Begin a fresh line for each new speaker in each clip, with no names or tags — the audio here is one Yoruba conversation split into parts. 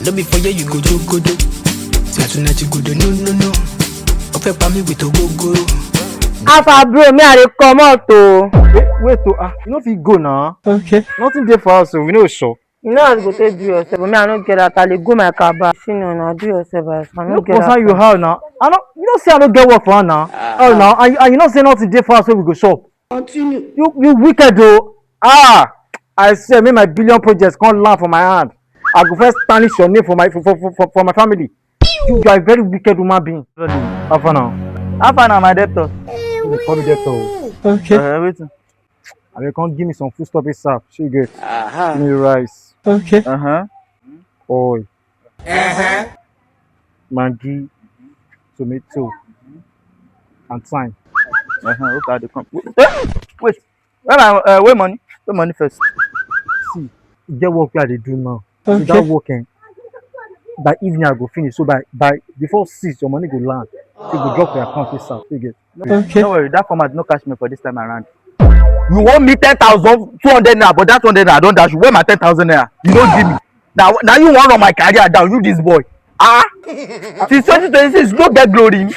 No be for you go do. Say tonight you go do no. Ofe pa me with a go.
Alpha bro, me I dey comot o.
Wait you know if you go now.
Okay.
Nothing there for us, so we know sure.
You know how to go take do yourself, but me I no get that. I dey go my car back. Now do yourself. I no get that.
Concern you how now? You don't say I don't get work for her now. Oh now, and you don't say nothing there for us, so we go shop.
Continue.
You wicked though. I say make my billion projects come land for my hand. I go first tarnish your name for my family. You are a very wicked human being. How far now?
My debtor.
You call me debtor.
Okay.
Everything. I mean, come give me some food stuff ASAP. She get. Give me rice.
Okay.
Oil. Maggi. Tomato. And thyme.
Okay, they come. Wait. Where money? Where money first?
See, get work where they do now.
Okay.
Without working, by evening I go finish. So by before 6, your money go land. So you go drop your account ASAP. You get.
Okay. Don't worry, that format no cash me for this time around. You want me 10,200 naira, but that 200 naira I don't dash you. Where my 10,000 naira? You don't give me. Now you want on my career down. You this boy. Since 2026, you don't get glory.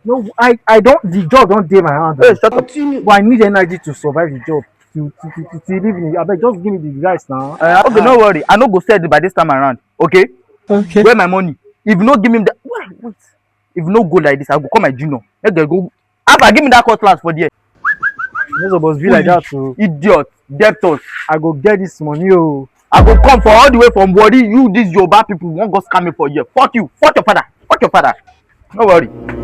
No, I don't. The job don't take my hand.
Hey, shut up.
But I need energy to survive the job. To live in it. I beg, just give me the rice now.
Okay, no worry. I no go sell it by this time around. Okay?
Okay.
Where my money? If you no give me that, wait. If you no go like this, I go call my junior. Let them go. Abba, give me that cutlass for there.
You're supposed to be like that too.
Idiot, debtors.
I go get this money, oh.
I go come for all the way from Wari. You, these Yoruba people, won't go scam me for here. Fuck you. Fuck your father. Fuck your father. No worry.
Bro.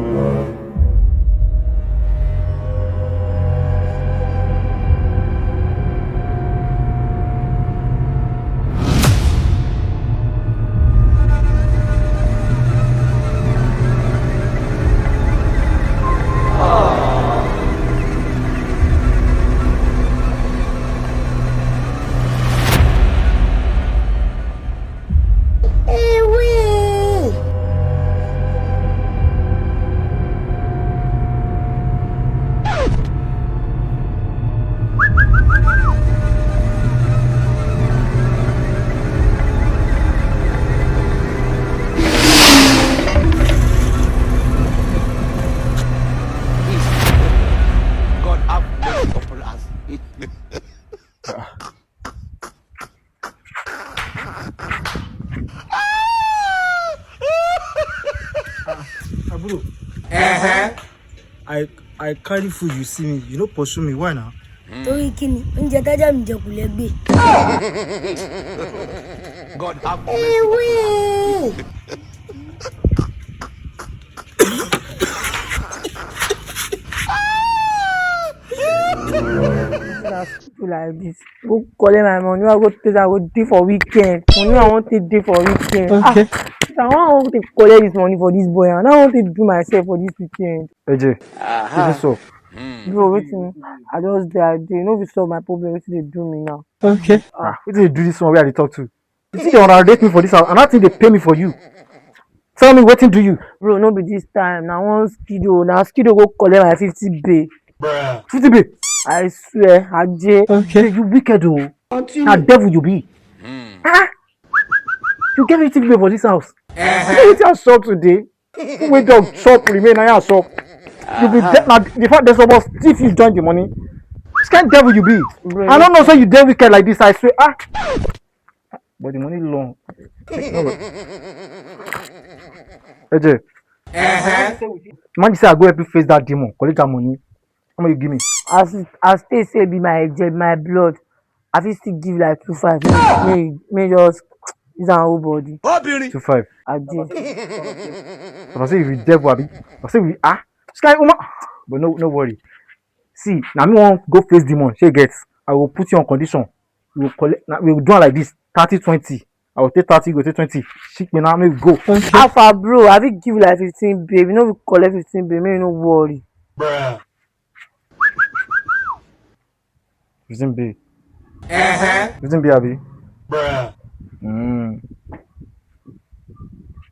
I carry food, you see me. You don't pursue me. Why now?
Torí kíni oúnjẹ tájà mi jẹ kò lè gbé.
God have mercy.
Like this. Go collect my money. I go do for weekend. Money I want to do for weekend.
Okay.
I want to collect this money for this boy, and I want to do myself for this weekend.
AJ, is this so?
Bro, waiting. I just they know we solve my problem. What they do me now?
Okay.
What did they do this one where they talk to? You think they want to rate me for this house? And I think they pay me for you. Tell me what do you?
Bro, no be this time. Now one skido. Now skido go collect my 50 bay.
50 bay.
I swear, Ajay.
Okay.
You wicked oh. Now devil you be. You get 50 bay for this house. You get shop today. Wait dog shop remain now shop. You be now the fact there's about if you join the money. This kind of devil you be. Bro, I don't know so you dey wicked like this. I swear. But the money long. AJ. Man, you say I go help you face that demon. Collect that money. How much you give me?
As stay say be my head, my blood. I fit still give like 2.5. May just use an whole body.
2.5.
Ajay.
I say if you devil, abi. I say we this guy woman. But no worry. See, now me want go face demon. She gets. I will put you on condition. We will collect. We will do it like this. 30-20. I will take 30, go take 20. Shit me now, make go.
Alpha bro, I will give like 15 babe. You know we collect 15 babe. May you no worry.
15 B. 15 B, abi.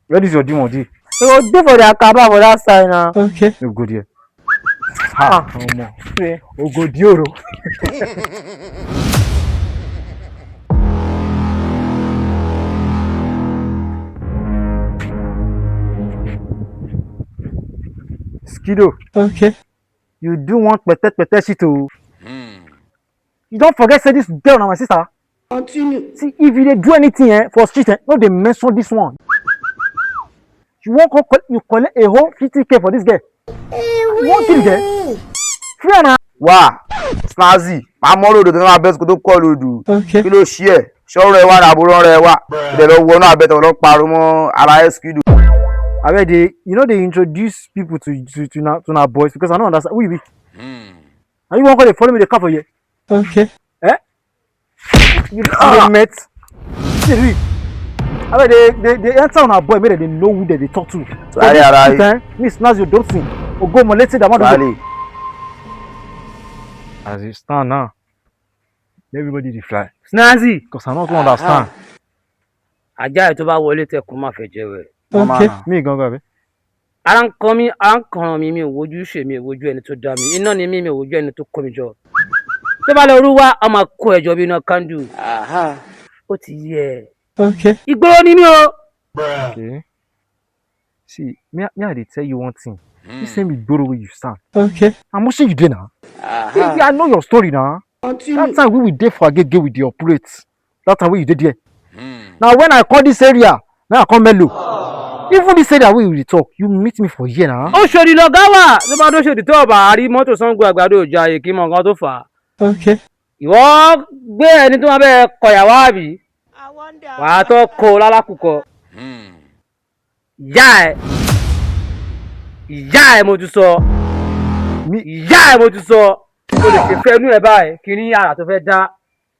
Where is your demon, D?
So go for the akaba for that side now.
Okay.
You go there.
Swear.
Oh, go Dioro. Skido.
Okay.
You do want pete shit too. You don't forget say this girl na my sister.
Continue.
See, if you dey do anything for street, no dey mention this one. You wan you collect a whole 50k for this girl. You wan kill the girl? Free am na.
Wá Snazzi, máa mọ́ ròdò tó máa bẹ́ sọ́kò tó kọ́ lòdù.
Okay.
Kí ló ṣí ẹ̀? Ṣọ́rọ̀ ẹ wá ní àbúrò rẹ wá. Ìdẹ̀ lọ wọnú àbẹ̀tẹ̀ lọ parọ́ mọ́ ara Skido.
Abeg dey, you know they introduce people to na boys because I no understand who you be. And you wan go dey follow me dey car for here?
Okay.
Eh? You dey met? See, abeg they enter on our boy make dem know who dem dey talk to.
Right.
Miss Snazzi Odobsin, Ogomo let's say that one.
Rally.
As it stand now, everybody dey fly.
Snazzi.
Because I no too understand.
Ajá ẹ̀ tó bá wọlé tẹkùn má fẹ́ jẹ́ wẹ̀.
Okay.
Me gangan abi.
Ara ń kan mi mi ò wojú ṣe mi ò wojú ẹni tó dá mi. Iná ni mi ò wojú ẹni tó kó mi jọ. Tó bá lọ rú wá, a máa kó ẹjọ́ bí iná kándù. Ó ti yẹ.
Okay.
Ìgboro ni mí o.
Okay. See, me I dey tell you one thing. You say me gboro where you stand.
Okay.
I'm watching you dey now. Baby, I know your story now. That time we dey for Agege with the operate. That time wey you dey there. Now when I come this area, now I come mellow. Even this area wey we dey talk, you meet me for here now.
Oṣòdì lọ̀gá wà. Tó bá dóṣòdì tó ọ̀bà àrí mọ́tò Sango Àgbàdo òjò ààyè kí mọ nǹkan tó fà á.
Okay.
Ìwọ gbé ẹni tó máa bẹ kọ̀yàwó àbí. Wàá tó kó lálákùkọ. Ìyá ẹ̀ mo ti sọ. Ìyá ẹ̀ mo ti sọ. O lè ṣe fẹ́ inú ẹ̀ báyìí kí ní yàrá tó fẹ́ dá.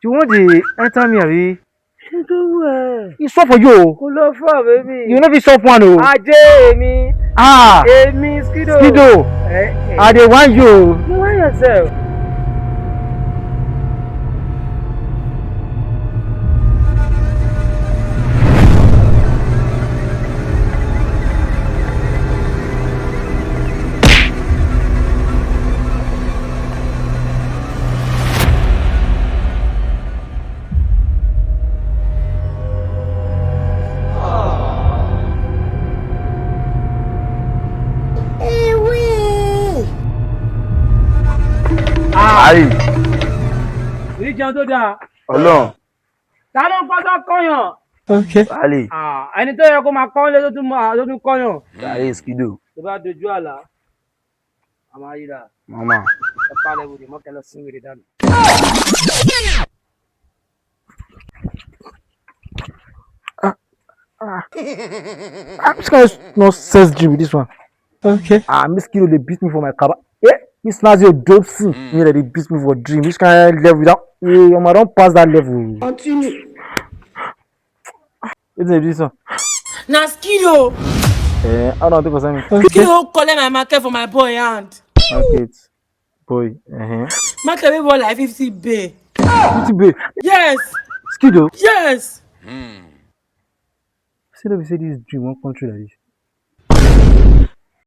You wan dey enter me abi?
Ṣé tó wù ẹ́?
E sọ for you o.
Kò lọ fún àbẹ́bí.
You no fit chop one o.
Ajé èmi. Èmi Skido.
Skido. I dey want you o.
You want yourself.
Rally.
Èyí jẹun tó dáa.
Ọlọ́run.
Ta ló ń pátá kọ́yàn?
Okay.
Rally.
Ẹni tó yẹ kó máa kọ́ lé tó tún kọ́yàn.
Rally Skido.
Tó bá dojú àlá, a máa yíra.
Mama.
Ẹ palẹ̀ wòlé mọ́kẹ́ lọ sí wèrè dànù.
This guy is not sense G with this one.
Okay.
Miss Skido dey beat me for my kaba. Miss Snazzi Odobsin, me dey beat me for dream. Which kind of level without? I don pass that level.
Continue.
Wetin dey do this one?
Na Skido.
How don take concern me?
Okay.
Skido collect my market for my boy hand.
Market boy.
Market wey worth like 50 bay.
50 bay.
Yes.
Skido.
Yes.
Say no be say this dream wan come true like this.